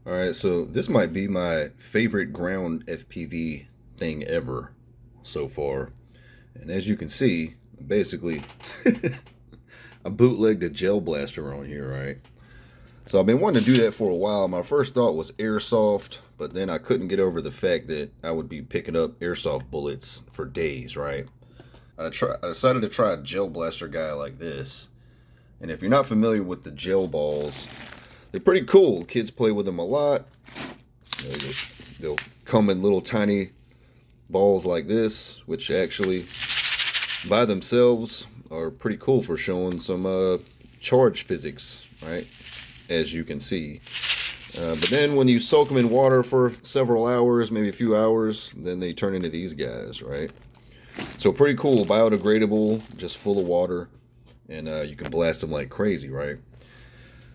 All right, so this might be my favorite ground FPV thing ever so far. And as you can see, basically, I bootlegged a gel blaster on here, right? So I've been wanting to do that for a while. My first thought was airsoft, but then I couldn't get over the fact that I would be picking up airsoft bullets for days, right? I decided to try a gel blaster guy like this. And if you're not familiar with the gel balls, they're pretty cool. Kids play with them a lot. They'll come in little tiny balls like this, which actually by themselves are pretty cool for showing some charge physics, right? As you can see. But then when you soak them in water for several hours, maybe a few hours, then they turn into these guys, right? So pretty cool, biodegradable, just full of water, and you can blast them like crazy, right?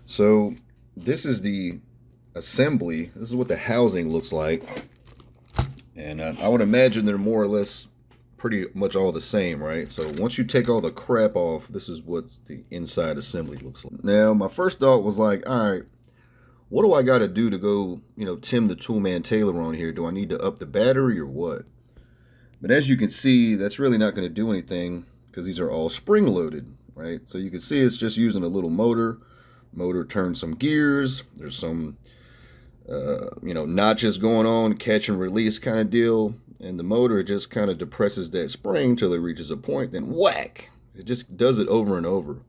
So this is the assembly. This is what the housing looks like, and I would imagine they're more or less pretty much all the same, right? So once you take all the crap off, this is what the inside assembly looks like. Now, my first thought was like, all right, what do I got to do to go, Tim the Toolman Taylor on here? Do I need to up the battery or what? But as you can see, that's really not going to do anything because these are all spring loaded, right? So you can see it's just using a little motor. Motor turns some gears. There's some, notches going on, catch and release kind of deal. And the motor just kind of depresses that spring till it reaches a point, then whack! It just does it over and over.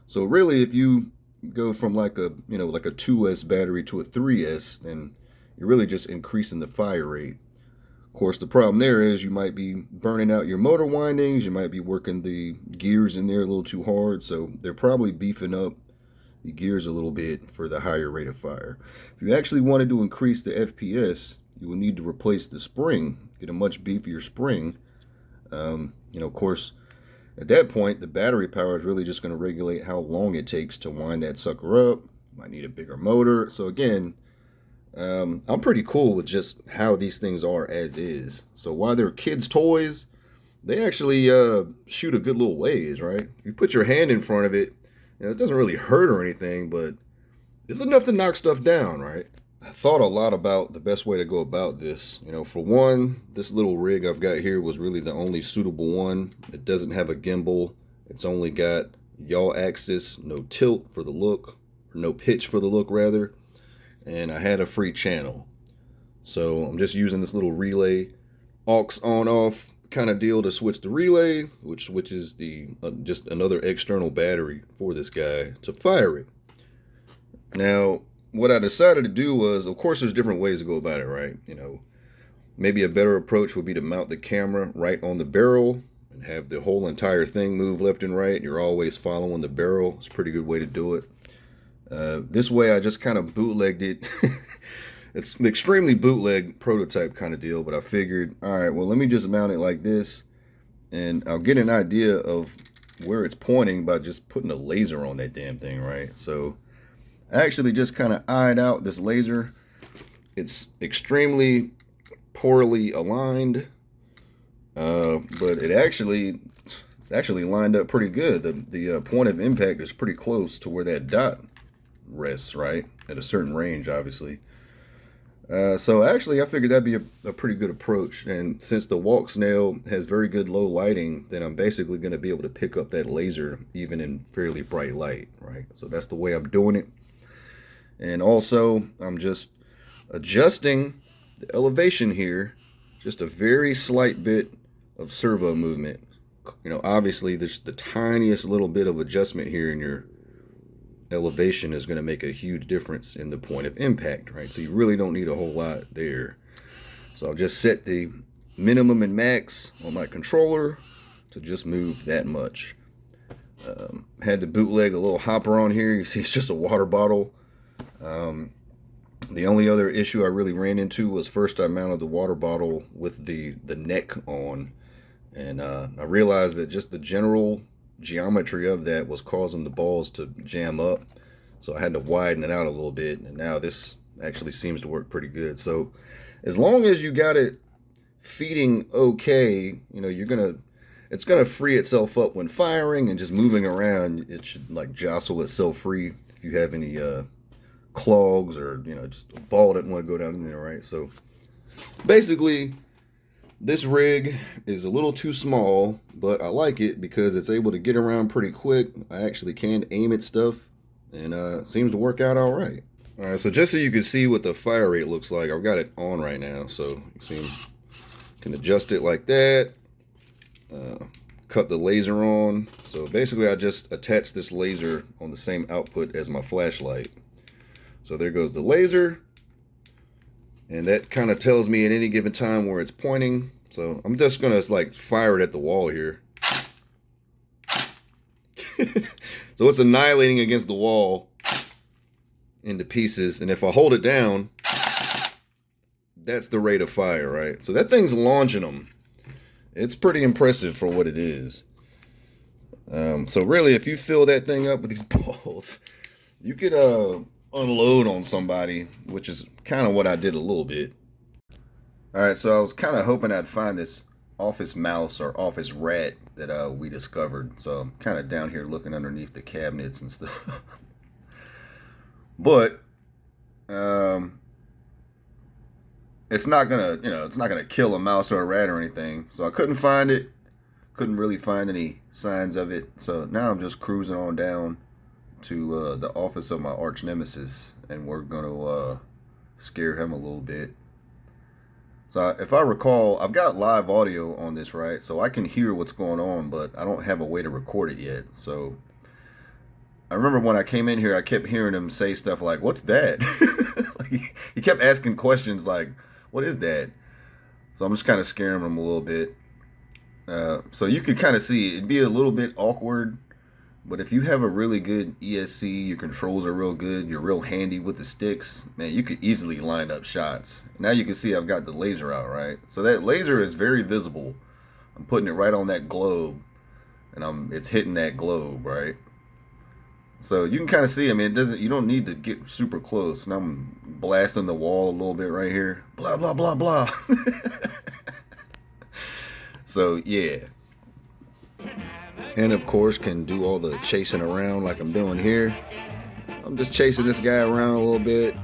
So really, if you go from like a 2S battery to a 3S, then you're really just increasing the fire rate. Of course, the problem there is you might be burning out your motor windings, you might be working the gears in there a little too hard, so they're probably beefing up the gears a little bit for the higher rate of fire. If you actually wanted to increase the FPS, you will need to replace the spring, get a much beefier spring. Of course, at that point, the battery power is really just going to regulate how long it takes to wind that sucker up. You might need a bigger motor. So again, I'm pretty cool with just how these things are as is. So while they're kids' toys, they actually shoot a good little ways, right? If you put your hand in front of it, it doesn't really hurt or anything, but it's enough to knock stuff down, right? I thought a lot about the best way to go about this. For one, this little rig I've got here was really the only suitable one. It doesn't have a gimbal. It's only got yaw axis, no tilt for the look, or no pitch for the look rather. And I had a free channel. So I'm just using this little relay aux on off kind of deal to switch the relay, which switches the just another external battery for this guy to fire it. Now, what I decided to do was, of course, there's different ways to go about it, right? Maybe a better approach would be to mount the camera right on the barrel and have the whole entire thing move left and right. You're always following the barrel. It's a pretty good way to do it. This way, I just kind of bootlegged it. It's an extremely bootleg prototype kind of deal, but I figured, all right, well, let me just mount it like this, and I'll get an idea of where it's pointing by just putting a laser on that damn thing, right? So I actually just kind of eyed out this laser. It's extremely poorly aligned, but it's actually lined up pretty good. The point of impact is pretty close to where that dot rests, right? At a certain range, obviously. So actually, I figured that'd be a pretty good approach. And since the Walksnail has very good low lighting, then I'm basically going to be able to pick up that laser even in fairly bright light, right? So that's the way I'm doing it. And also, I'm just adjusting the elevation here, just a very slight bit of servo movement. Obviously, there's the tiniest little bit of adjustment here in your elevation is going to make a huge difference in the point of impact, right? So you really don't need a whole lot there. So I'll just set the minimum and max on my controller to just move that much. Had to bootleg a little hopper on here. You see it's just a water bottle. The only other issue I really ran into was first I mounted the water bottle with the neck on, and I realized that just the general geometry of that was causing the balls to jam up, so I had to widen it out a little bit, and now this actually seems to work pretty good. So as long as you got it feeding okay, it's gonna free itself up when firing, and just moving around it should like jostle itself free if you have any clogs or, you know, just a ball doesn't want to go down in there, right? So basically, this rig is a little too small, but I like it because it's able to get around pretty quick. I actually can aim at stuff, and it seems to work out all right. All right, so just so you can see what the fire rate looks like, I've got it on right now. So you see, can adjust it like that. Cut the laser on. So basically, I just attach this laser on the same output as my flashlight. So there goes the laser. And that kind of tells me at any given time where it's pointing. So I'm just going to like fire it at the wall here. So it's annihilating against the wall into pieces. And if I hold it down, that's the rate of fire, right? So that thing's launching them. It's pretty impressive for what it is. So really, if you fill that thing up with these balls, you could unload on somebody, which is kind of what I did a little bit. All right, so I was kind of hoping I'd find this office mouse or office rat that we discovered. So I'm kind of down here looking underneath the cabinets and stuff. But it's not gonna, you know, it's not gonna kill a mouse or a rat or anything. So I couldn't find it. Couldn't really find any signs of it. So now I'm just cruising on down to the office of my arch nemesis, and we're gonna scare him a little bit. So if I recall, I've got live audio on this, right? So I can hear what's going on, but I don't have a way to record it yet. So I remember when I came in here, I kept hearing him say stuff like, "What's that?" Like, he kept asking questions like, "What is that?" So I'm just kind of scaring him a little bit. So you could kind of see it'd be a little bit awkward, but if you have a really good ESC, your controls are real good, you're real handy with the sticks, man, you could easily line up shots. Now you can see I've got the laser out, right? So that laser is very visible. I'm putting it right on that globe, and it's hitting that globe, right? So you can kind of see, I mean, you don't need to get super close. Now I'm blasting the wall a little bit right here. Blah, blah, blah, blah. So, yeah. And of course, can do all the chasing around like I'm doing here. I'm just chasing this guy around a little bit.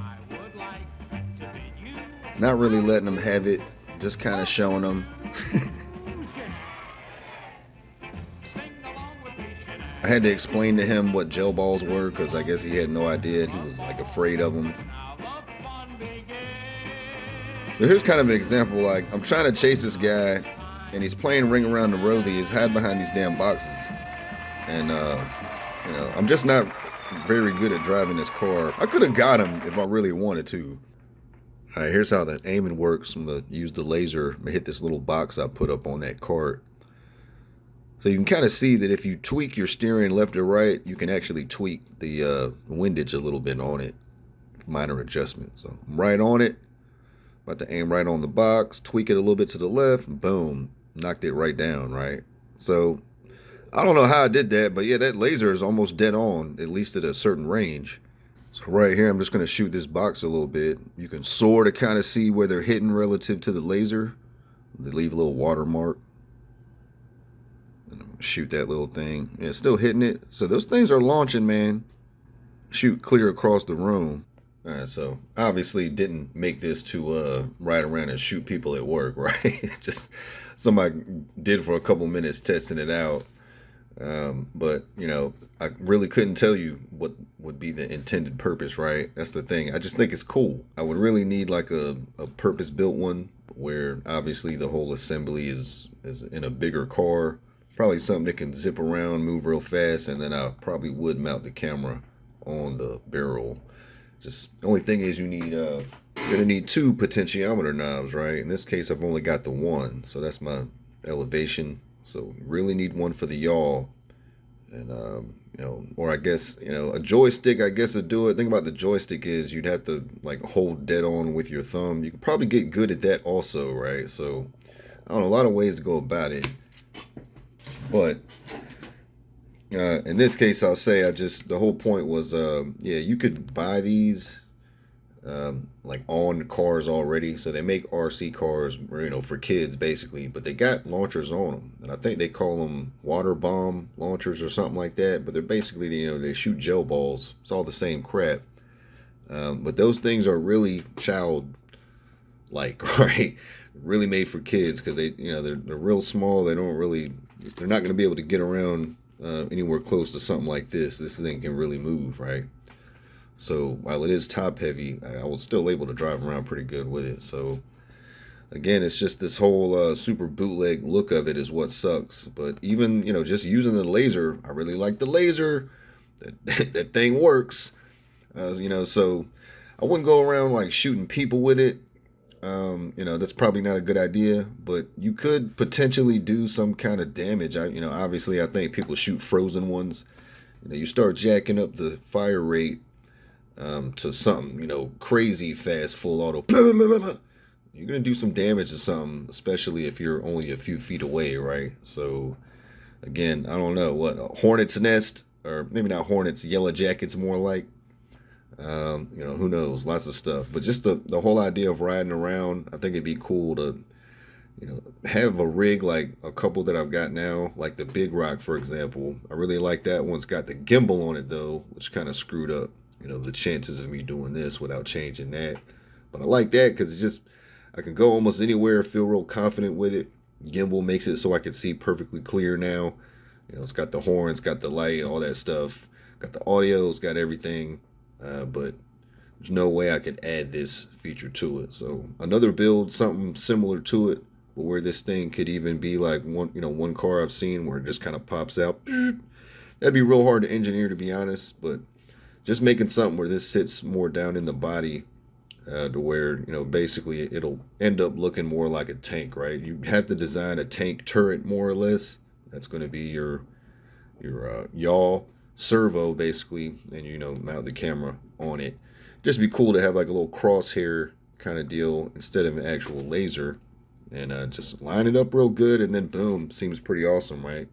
Not really letting him have it. Just kind of showing him. I had to explain to him what gel balls were because I guess he had no idea. He was like afraid of them. So here's kind of an example. Like, I'm trying to chase this guy, and he's playing Ring Around the Rosie. He's hiding behind these damn boxes. And, you know, I'm just not very good at driving this car. I could have got him if I really wanted to. All right, here's how the aiming works. I'm going to use the laser to hit this little box I put up on that cart. So you can kind of see that if you tweak your steering left or right, you can actually tweak the windage a little bit on it. Minor adjustment. So I'm right on it. About to aim right on the box, tweak it a little bit to the left, boom, knocked it right down, right? So I don't know how I did that, but yeah, that laser is almost dead on, at least at a certain range. So right here, I'm just going to shoot this box a little bit. You can sort of kind of see where they're hitting relative to the laser. They leave a little watermark. And I'm gonna shoot that little thing. Yeah, still hitting it. So those things are launching, man. Shoot clear across the room. All right, so obviously didn't make this to ride around and shoot people at work, right? Just somebody did for a couple minutes testing it out. But, you know, I really couldn't tell you what would be the intended purpose, right? That's the thing. I just think it's cool. I would really need like a purpose-built one where obviously the whole assembly is in a bigger car. Probably something that can zip around, move real fast, and then I probably would mount the camera on the barrel. Just the only thing is you're gonna need 2 potentiometer knobs, right? In this case, I've only got the one, so that's my elevation. So really need one for the yaw, and you know, or I guess, you know, a joystick I guess would do it. The thing about the joystick is you'd have to like hold dead on with your thumb. You could probably get good at that also, right? So I don't know, a lot of ways to go about it, but. In this case, I'll say the whole point was, yeah, you could buy these like on cars already. So they make RC cars, you know, for kids basically, but they got launchers on them, and I think they call them water bomb launchers or something like that. But they're basically, you know, they shoot gel balls. It's all the same crap. But those things are really child like, right? Really made for kids because they, they're real small. They're not going to be able to get around anywhere close to something like this. This thing can really move, right? So while it is top heavy, I was still able to drive around pretty good with it. So again, it's just this whole super bootleg look of it is what sucks. But even, just using the laser, I really like the laser. That thing works. So I wouldn't go around like shooting people with it. That's probably not a good idea, but you could potentially do some kind of damage. Obviously, I think people shoot frozen ones. You start jacking up the fire rate to something, crazy fast, full auto. You're gonna do some damage to something, especially if you're only a few feet away, right? So, again, I don't know what a hornet's nest, or maybe not hornets, yellow jackets, more like. Who knows? Lots of stuff. But just the whole idea of riding around, I think it'd be cool to, have a rig like a couple that I've got now, like the Big Rock, for example. I really like that one. It's got the gimbal on it though, which kind of screwed up, the chances of me doing this without changing that. But I like that because I can go almost anywhere, feel real confident with it. Gimbal makes it so I can see perfectly clear now. It's got the horn, it's got the light, all that stuff. Got the audio, it's got everything. But there's no way I could add this feature to it. So another build, something similar to it, but where this thing could even be like one car I've seen where it just kind of pops out. That'd be real hard to engineer, to be honest. But just making something where this sits more down in the body, to where basically it'll end up looking more like a tank, right? You have to design a tank turret more or less. That's going to be your yaw servo basically, and mount the camera on it. Just be cool to have like a little crosshair kind of deal instead of an actual laser, and just line it up real good, and then boom, seems pretty awesome, right?